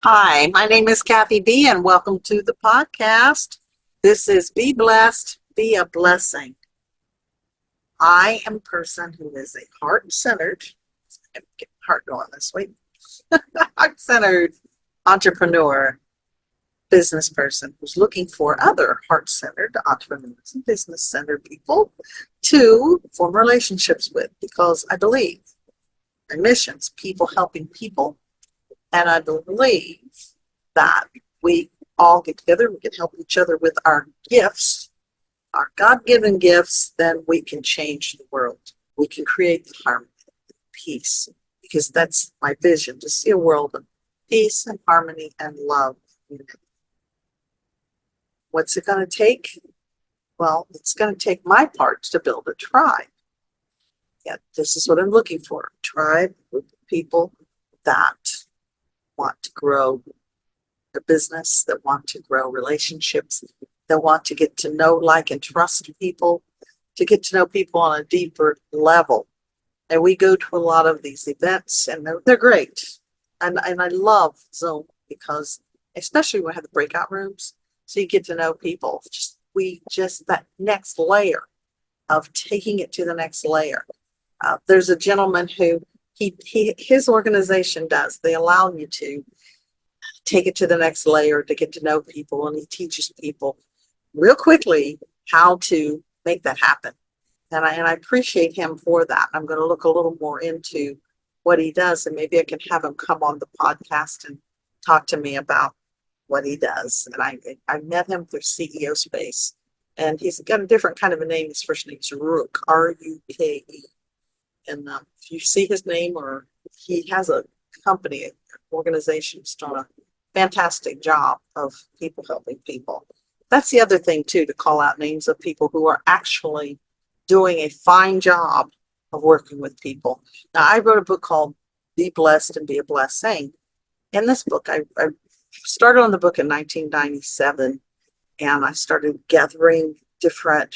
Hi, my name is Kathy B, and welcome to the podcast. This is Be Blessed, Be a Blessing. I am a person who is a heart-centered, get my heart going this week, heart-centered entrepreneur, business person who's looking for other heart-centered entrepreneurs and business-centered people to form relationships with because I believe in missions, people helping people, and I believe that we all get together, we can help each other with our gifts, our God given gifts, then we can change the world. We can create the harmony, peace, because that's my vision to see a world of peace and harmony and love. What's it going to take? Well, it's going to take my part to build a tribe. Yeah, this is what I'm looking for, a tribe, a group of people that want to grow a business, that want to grow relationships, that want to get to know, like, and trust people, to get to know people on a deeper level. And we go to a lot of these events, and they're great. And I love Zoom because, especially when we have the breakout rooms, so you get to know people. Just that next layer of taking it to the next layer. There's a gentleman who his organization does. They allow you to take it to the next layer to get to know people, and he teaches people real quickly how to make that happen. And I appreciate him for that. I'm going to look a little more into what he does, and maybe I can have him come on the podcast and talk to me about what he does. And I met him through CEO Space, and he's got a different kind of a name. His first name's Ruke, Ruke. And if you see his name, or he has a company, an organization, he's done a fantastic job of people helping people. That's the other thing too, to call out names of people who are actually doing a fine job of working with people. Now, I wrote a book called Be Blessed and Be a Blessing. In this book, I started on the book in 1997, and I started gathering different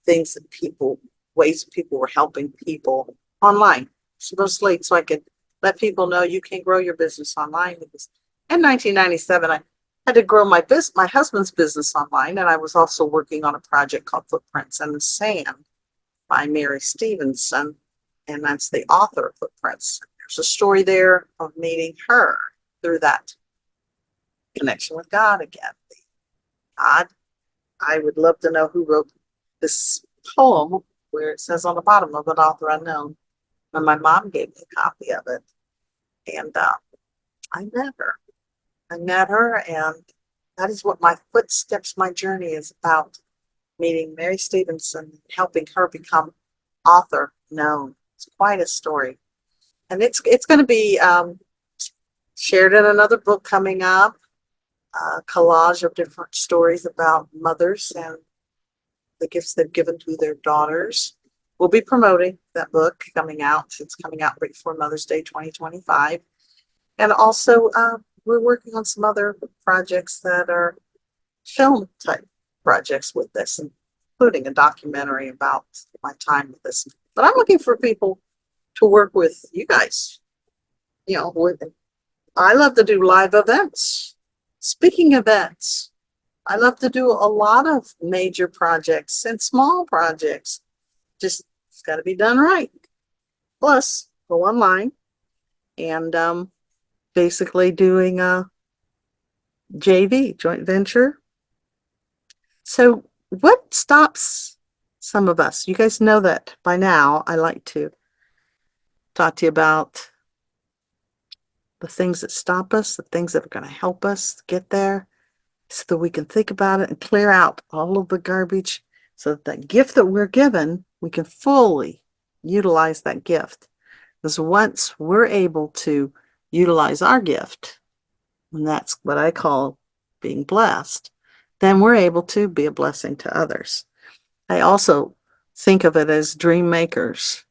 things that ways people were helping people online, mostly so I could let people know you can grow your business online. Because in 1997, I had to grow my husband's business online, and I was also working on a project called Footprints in the Sand by Mary Stevenson, and that's the author of Footprints. There's a story there of meeting her through that connection with God again. God, I would love to know who wrote this poem where it says on the bottom of an author unknown. And my mom gave me a copy of it, and I met her. I met her, and that is what my footsteps, my journey is about. Meeting Mary Stevenson, helping her become author known. It's quite a story, and it's going to be shared in another book coming up. A collage of different stories about mothers and the gifts they've given to their daughters. We'll be promoting that book coming out. It's coming out right before Mother's Day 2025. And also, we're working on some other projects that are film type projects with this, including a documentary about my time with this. But I'm looking for people to work with you guys. I love to do live events, speaking events. I love to do a lot of major projects and small projects. Just it's got to be done right. Plus, go online and basically doing a JV, joint venture. So, what stops some of us? You guys know that by now. I like to talk to you about the things that stop us, the things that are going to help us get there, so that we can think about it and clear out all of the garbage, so that that gift that we're given, we can fully utilize that gift. Because once we're able to utilize our gift, and that's what I call being blessed, then we're able to be a blessing to others. I also think of it as dream makers.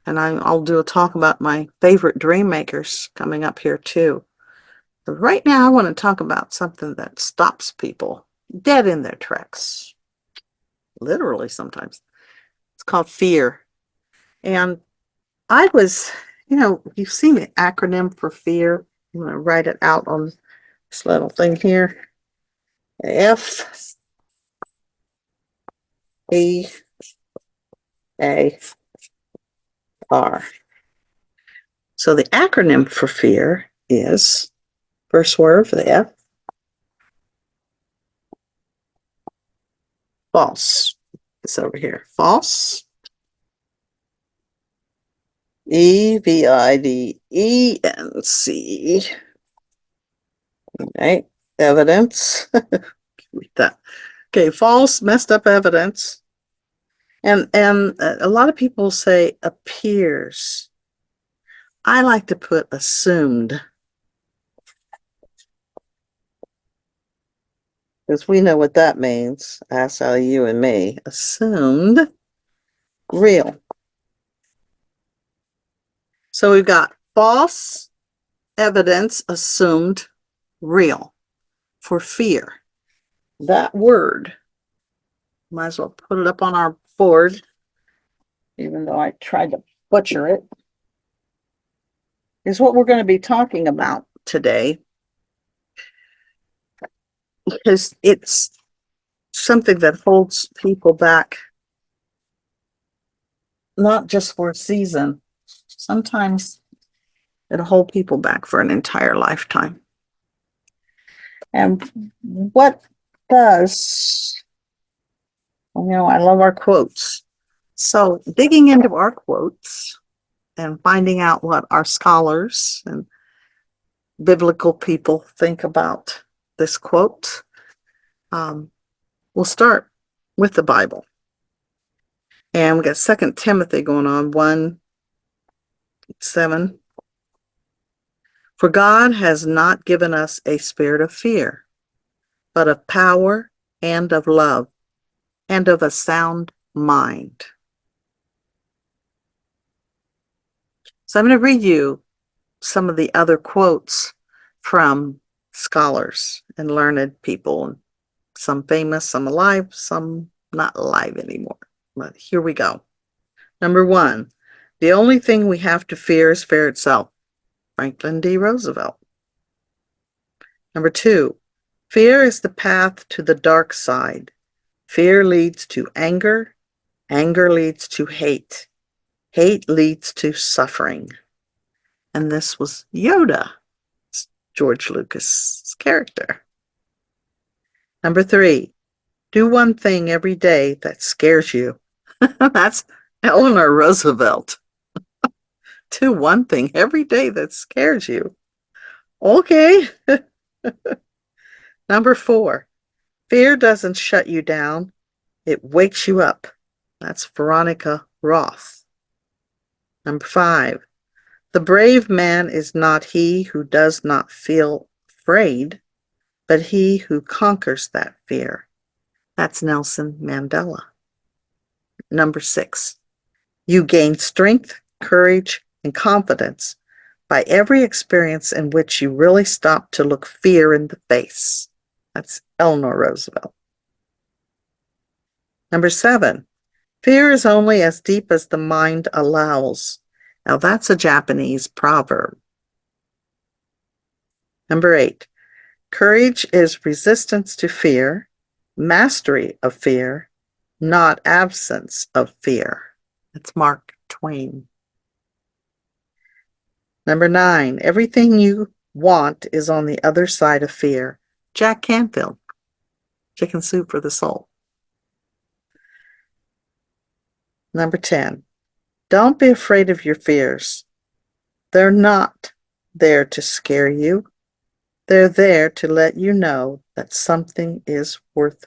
And I'll do a talk about my favorite dream makers coming up here too. But right now, I want to talk about something that stops people dead in their tracks, literally sometimes. It's called fear. And I was, you've seen the acronym for fear. I'm going to write it out on this little thing here. F E A R. So the acronym for fear is, first word for the F, false. It's over here. False. Evidence. Right. Evidence. Read that. Okay, false, messed up evidence. And a lot of people say appears. I like to put assumed. Because we know what that means. That's how you and me. Assumed real. So we've got false evidence assumed real for fear. That word, might as well put it up on our board, even though I tried to butcher it, is what we're going to be talking about today. Because it's something that holds people back, not just for a season. Sometimes it'll hold people back for an entire lifetime. And what does, I love our quotes. So digging into our quotes and finding out what our scholars and biblical people think about this quote, we'll start with the Bible. And we got 2 Timothy going on, 1:7. For God has not given us a spirit of fear, but of power and of love and of a sound mind. So I'm going to read you some of the other quotes from scholars and learned people, some famous, some alive, some not alive anymore. But here we go. Number 1, the only thing we have to fear is fear itself. Franklin D. Roosevelt. Number 2, fear is the path to the dark side. Fear leads to anger. Anger leads to hate. Hate leads to suffering. And this was Yoda, George Lucas' character. Number 3, do one thing every day that scares you. That's Eleanor Roosevelt. Do one thing every day that scares you. Okay. Number 4, fear doesn't shut you down. It wakes you up. That's Veronica Roth. Number 5, the brave man is not he who does not feel afraid, but he who conquers that fear. That's Nelson Mandela. Number 6, you gain strength, courage, and confidence by every experience in which you really stop to look fear in the face. That's Eleanor Roosevelt. Number 7, fear is only as deep as the mind allows. Now that's a Japanese proverb. Number 8, courage is resistance to fear, mastery of fear, not absence of fear. That's Mark Twain. Number 9, everything you want is on the other side of fear. Jack Canfield, Chicken Soup for the Soul. Number 10, don't be afraid of your fears. They're not there to scare you. They're there to let you know that something is worth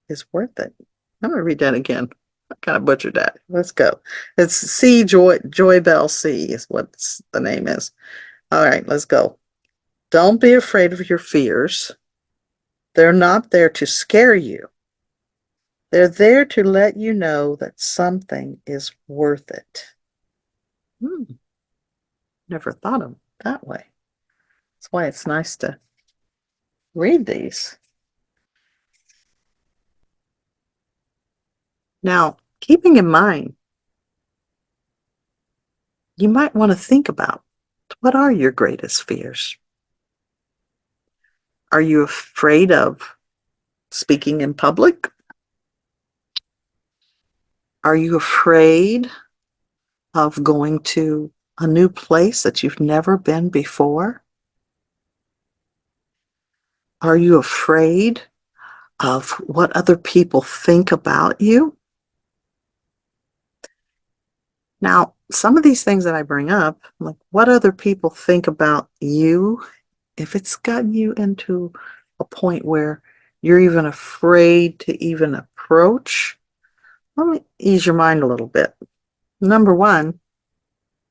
it. I'm going to read that again. I kind of butchered that. Let's go. It's C. Joy Bell C. is what the name is. All right, let's go. Don't be afraid of your fears. They're not there to scare you. They're there to let you know that something is worth it. Never thought of it that way. That's why it's nice to read these. Now, keeping in mind, you might want to think about, what are your greatest fears? Are you afraid of speaking in public? Are you afraid of going to a new place that you've never been before? Are you afraid of what other people think about you? Now, some of these things that I bring up, like what other people think about you, if it's gotten you into a point where you're even afraid to even approach, let me ease your mind a little bit. Number one,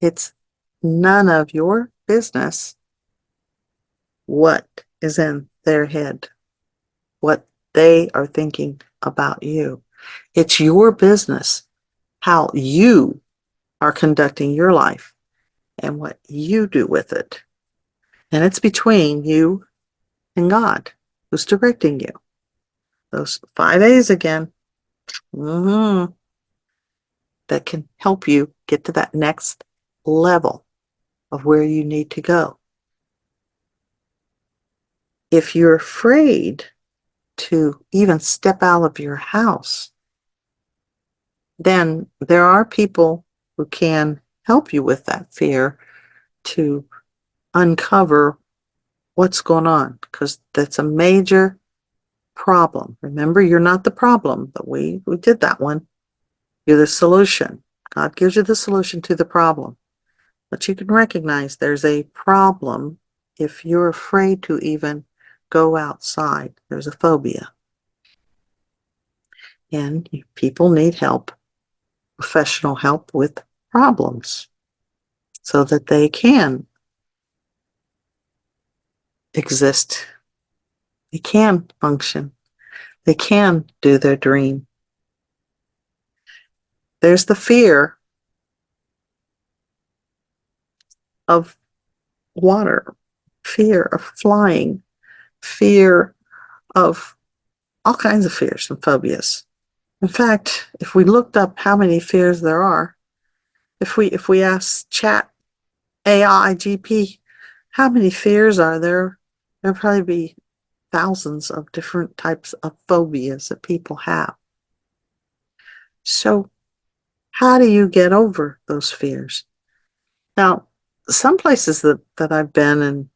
it's none of your business what is in their head, what they are thinking about you. It's your business how you are conducting your life and what you do with it. And it's between you and God who's directing you. Those 5 A's again, that can help you get to that next level of where you need to go. If you're afraid to even step out of your house, then there are people who can help you with that fear to uncover what's going on, because that's a major problem. Remember, you're not the problem, but we did that one. You're the solution. God gives you the solution to the problem. But you can recognize there's a problem if you're afraid to even go outside. There's a phobia. And people need help, professional help with problems so that they can exist. They can function. They can do their dream. There's the fear of water, fear of flying, fear of all kinds of fears and phobias. In fact, if we looked up how many fears there are, if we ask Chat AI GP, how many fears are there? There'll probably be thousands of different types of phobias that people have. So how do you get over those fears? Now, some places that I've been in,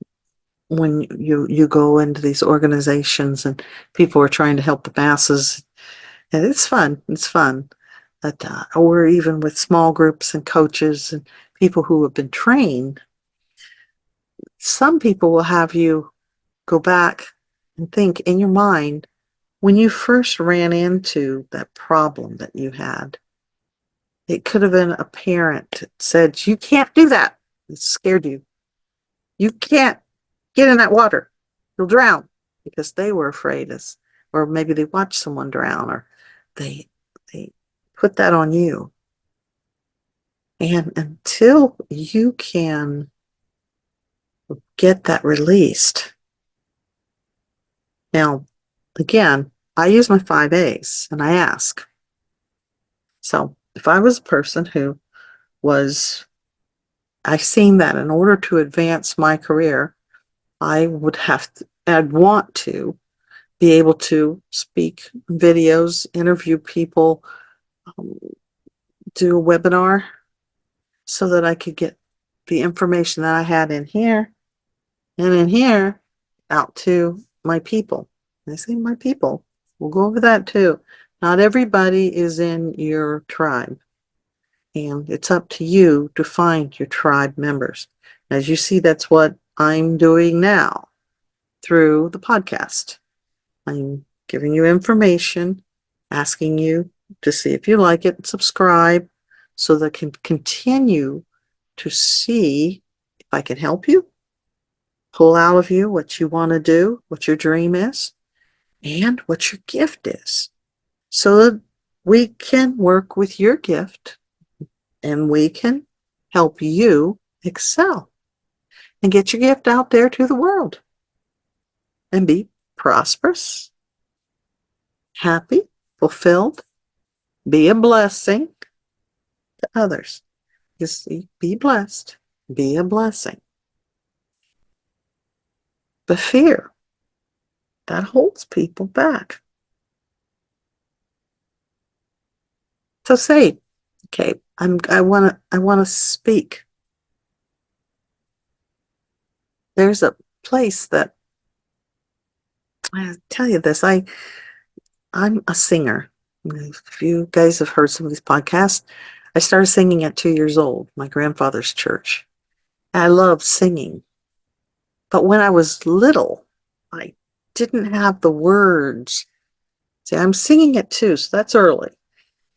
when you go into these organizations and people are trying to help the masses, and it's fun. It's fun. But, or even with small groups and coaches and people who have been trained, some people will have you go back and think in your mind when you first ran into that problem that you had. It could have been a parent that said, "You can't do that." It scared you. You can't get in that water. You'll drown, because they were afraid, or maybe they watched someone drown, or they put that on you. And until you can get that released. Now, again, I use my 5 A's and I ask. So if I was a person who I've seen that in order to advance my career, I'd want to be able to speak videos, interview people, um, do a webinar so that I could get the information that I had in here and in here out to my people. And I say my people. We'll go over that too. Not everybody is in your tribe. And it's up to you to find your tribe members. As you see, that's what I'm doing now through the podcast. I'm giving you information, asking you to see if you like it and subscribe so that I can continue to see if I can help you, pull out of you what you want to do, what your dream is, and what your gift is, so that we can work with your gift and we can help you excel and get your gift out there to the world and be prosperous, happy, fulfilled, be a blessing to others. Just be blessed, be a blessing. The fear. that holds people back. So say, okay, I want to speak. There's a place that I tell you this, I'm a singer. If you guys have heard some of these podcasts, I started singing at 2 years old, my grandfather's church. I love singing. But when I was little, I didn't have the words. See, I'm singing at 2, so that's early.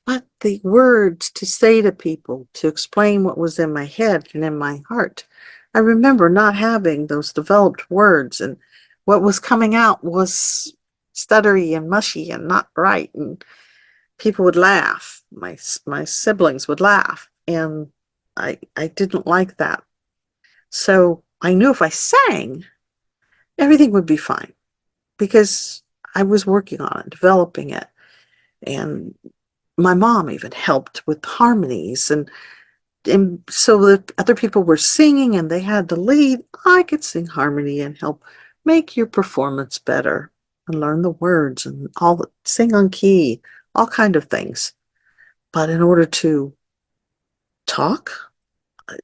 But the words to say to people, to explain what was in my head and in my heart, I remember not having those developed words, and what was coming out was stuttery and mushy and not right, and people would laugh. My siblings would laugh, and I didn't like that. So I knew if I sang, everything would be fine because I was working on it, developing it, and my mom even helped with harmonies, and so the other people were singing and they had the lead. I could sing harmony and help make your performance better and learn the words and sing on key, all kind of things. But in order to talk,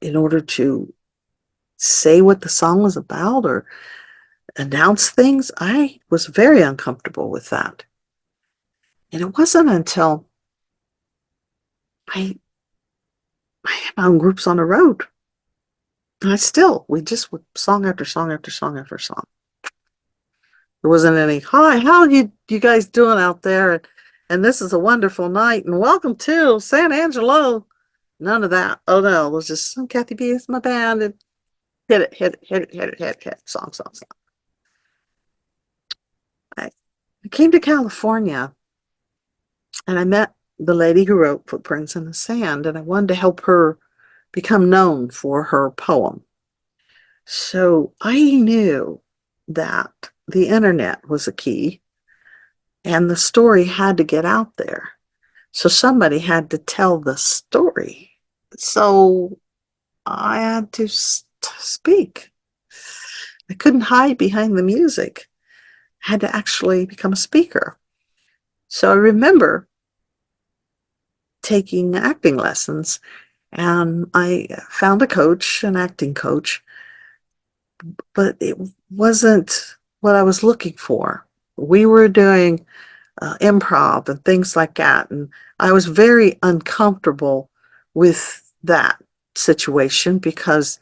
in order to say what the song was about or announce things, I was very uncomfortable with that. And it wasn't until I I had my own groups on the road. And we just would song after song after song after song. There wasn't any, hi, how you guys doing out there? And this is a wonderful night and welcome to San Angelo. None of that. Oh no, it was just Kathy B, it's my band, and hit it, hit it, hit it, hit it, hit it, hit it, song, song, song. I came to California and I met the lady who wrote Footprints in the Sand, and I wanted to help her become known for her poem. So I knew that the internet was a key and the story had to get out there. So somebody had to tell the story. So I had to speak. I couldn't hide behind the music. I had to actually become a speaker. So I remember taking acting lessons, and I found a coach, an acting coach, but it wasn't what I was looking for. We were doing improv and things like that, and I was very uncomfortable with that situation because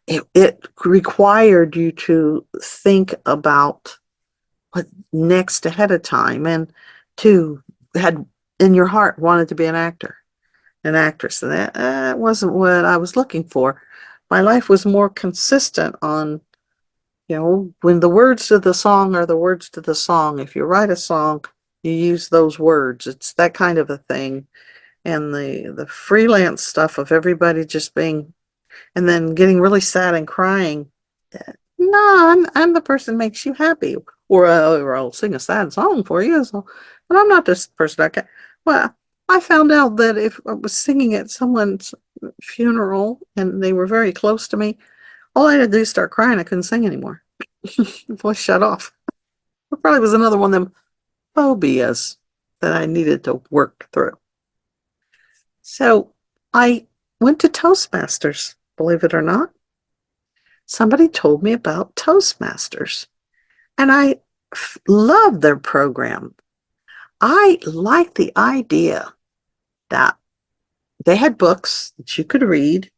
it required you to think about what next ahead of time, and to had in your heart wanted to be an actor, an actress, and that wasn't what I was looking for. My life was more consistent on, when the words to the song are the words to the song. If you write a song, you use those words. It's that kind of a thing. And the freelance stuff of everybody just being, and then getting really sad and crying. No, I'm the person who makes you happy, or I'll sing a sad song for you. So, but I'm not this person. Well, I found out that if I was singing at someone's funeral and they were very close to me, all I had to do is start crying. I couldn't sing anymore. Voice shut off. It probably was another one of them phobias that I needed to work through. So I went to Toastmasters, believe it or not. Somebody told me about Toastmasters, and I love their program. I like the idea that they had books that you could read,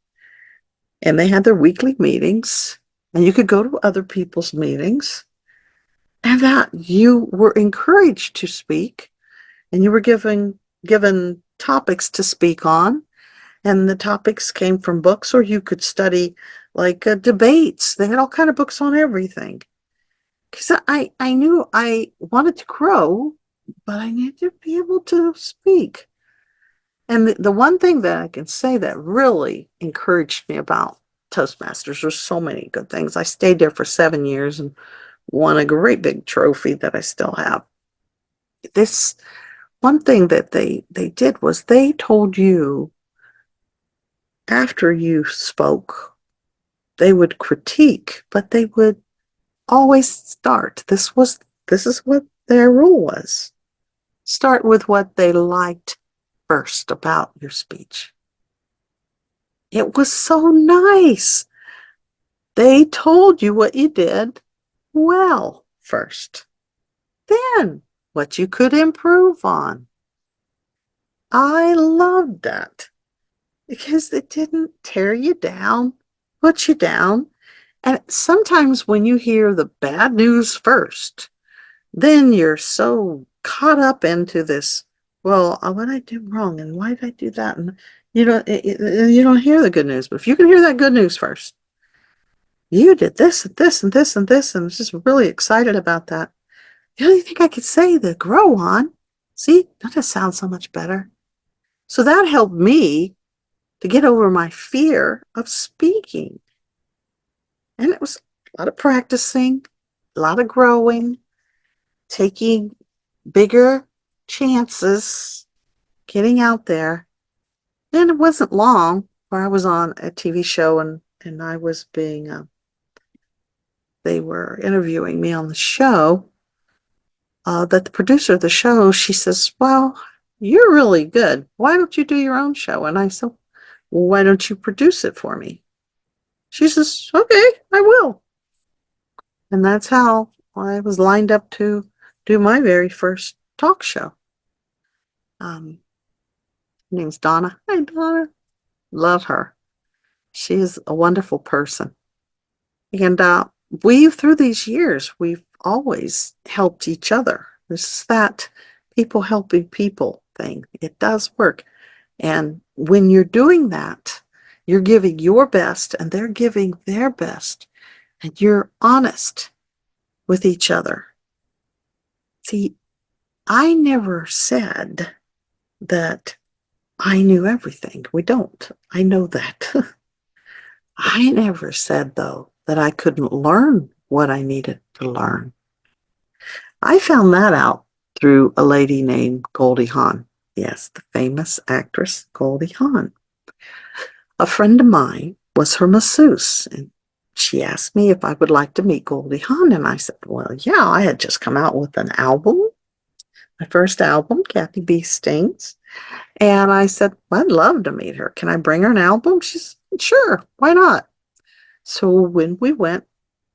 and they had their weekly meetings, and you could go to other people's meetings, and that you were encouraged to speak, and you were given topics to speak on, and the topics came from books, or you could study like debates. They had all kind of books on everything. Because I knew I wanted to grow, but I needed to be able to speak. And the one thing that I can say that really encouraged me about Toastmasters, there's so many good things. I stayed there for 7 years and won a great big trophy that I still have. This one thing that they did was they told you after you spoke, they would critique, but they would always start. This was this is what their rule was. Start with what they liked first about your speech. It was so nice. They told you what you did well first, then what you could improve on. I loved that because it didn't tear you down, put you down. And sometimes when you hear the bad news first, then you're so caught up into this, well, what did I do wrong and why did I do that? And you don't hear the good news. But if you can hear that good news first, you did this and this and this and this, and I was just really excited about that. The only thing I could say to grow on, see, that just sounds so much better. So that helped me to get over my fear of speaking. And it was a lot of practicing, a lot of growing, taking bigger chances, getting out there. And it wasn't long where I was on a TV show and I was being, they were interviewing me on the show. That the producer of the show, she says, well, you're really good. Why don't you do your own show? And I said, well, why don't you produce it for me? She says, okay, I will. And that's how I was lined up to do my very first talk show. Her name's Donna. Hi, Donna. Love her. She is a wonderful person. And through these years, we've always helped each other. This is that people helping people thing. It does work. And when you're doing that, you're giving your best and they're giving their best. And you're honest with each other. See, I never said that I knew everything. We don't. I know that. I never said, though, that I couldn't learn what I needed to learn. I found that out through a lady named Goldie Hawn. Yes, the famous actress Goldie Hawn. A friend of mine was her masseuse, and she asked me if I would like to meet Goldie Hawn, and I said, well, yeah, I had just come out with an album, my first album, Kathy B. Stings, and I said, well, I'd love to meet her. Can I bring her an album? She said, sure, why not? So when we went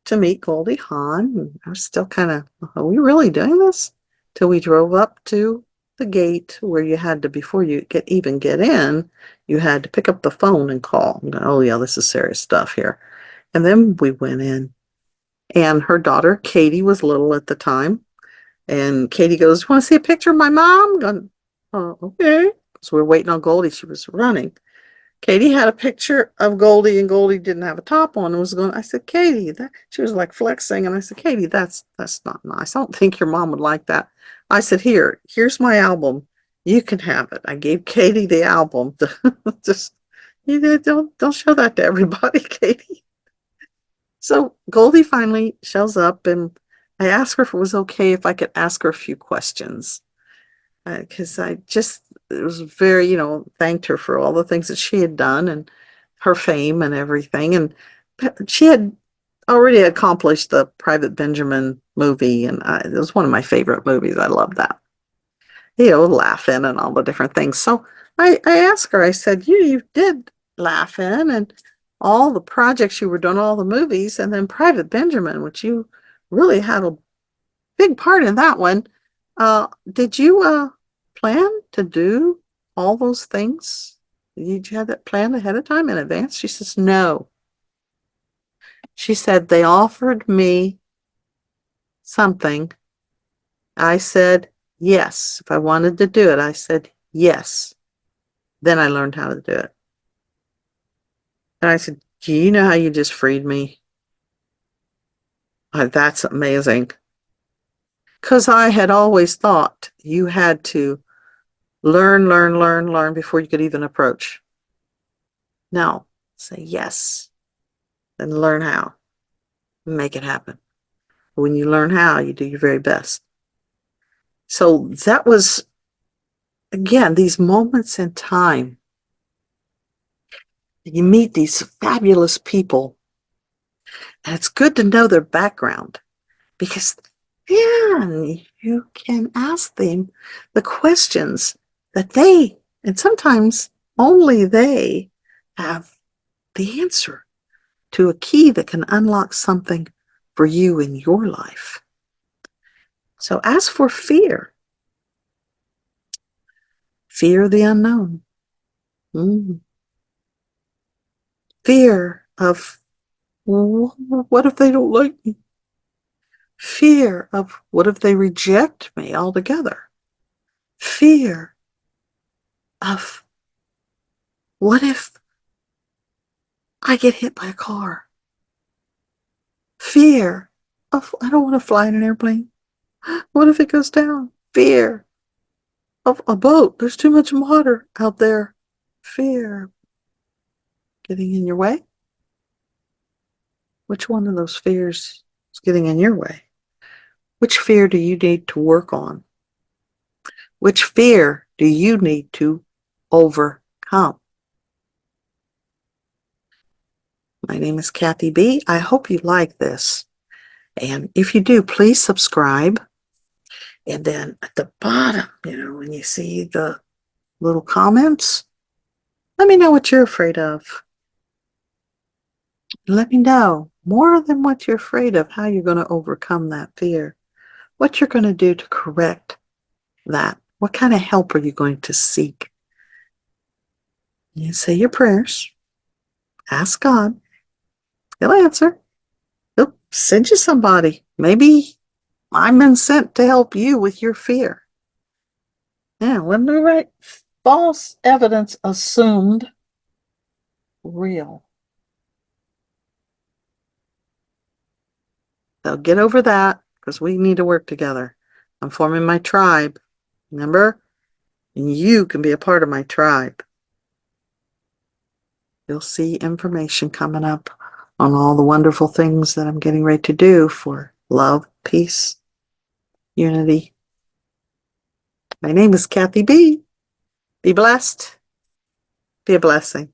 to meet Goldie Hawn, I was still kind of, are we really doing this? Till we drove up to the gate where you had to, before you even get in, you had to pick up the phone and call. Oh yeah, this is serious stuff here. And then we went in, and her daughter Katie was little at the time, and Katie goes, "Want to see a picture of my mom?" Going, oh, okay. So we're waiting on Goldie. She was running. Katie had a picture of Goldie, and Goldie didn't have a top on and was going, I said, Katie, that she was like flexing, and I said, Katie, that's not nice. I don't think your mom would like that. I said, here's my album. You can have it. I gave Katie the album. Just don't show that to everybody, Katie. So Goldie finally shows up, and I asked her if it was okay if I could ask her a few questions. Because it was very, thanked her for all the things that she had done and her fame and everything. And she had already accomplished the Private Benjamin movie, and it was one of my favorite movies. I love that. Laughing and all the different things. So I asked her, I said, you did Laughing and all the projects you were doing, all the movies, and then Private Benjamin, which you really had a big part in that one. Did you plan to do all those things? Did you have that planned ahead of time in advance? She says, no. She said, they offered me something. I said, yes. If I wanted to do it, I said, yes. Then I learned how to do it. And I said, do you know how you just freed me? That's amazing. Because I had always thought you had to learn before you could even approach. No, say yes, then learn how. Make it happen. When you learn how, you do your very best. So that was, again, these moments in time. You meet these fabulous people, and it's good to know their background because And you can ask them the questions that they, and sometimes only they, have the answer to a key that can unlock something for you in your life. So as for fear, fear of the unknown. Fear of what if they don't like me? Fear of what if they reject me altogether? Fear of what if I get hit by a car? Fear of I don't want to fly in an airplane. What if it goes down? Fear of a boat. There's too much water out there. Fear getting in your way. Which one of those fears is getting in your way? Which fear do you need to work on? Which fear do you need to overcome? My name is Kathy B. I hope you like this. And if you do, please subscribe. And then at the bottom, when you see the little comments, let me know what you're afraid of. Let me know more than what you're afraid of, how you're going to overcome that fear, what you're going to do to correct that. What kind of help are you going to seek? You say your prayers, ask God. He'll answer. He'll send you somebody. Maybe I've been sent to help you with your fear. Yeah, when we write false evidence assumed real. So get over that because we need to work together. I'm forming my tribe. Remember? And you can be a part of my tribe. You'll see information coming up on all the wonderful things that I'm getting ready to do for love, peace, unity. My name is Kathy B. Be blessed. Be a blessing.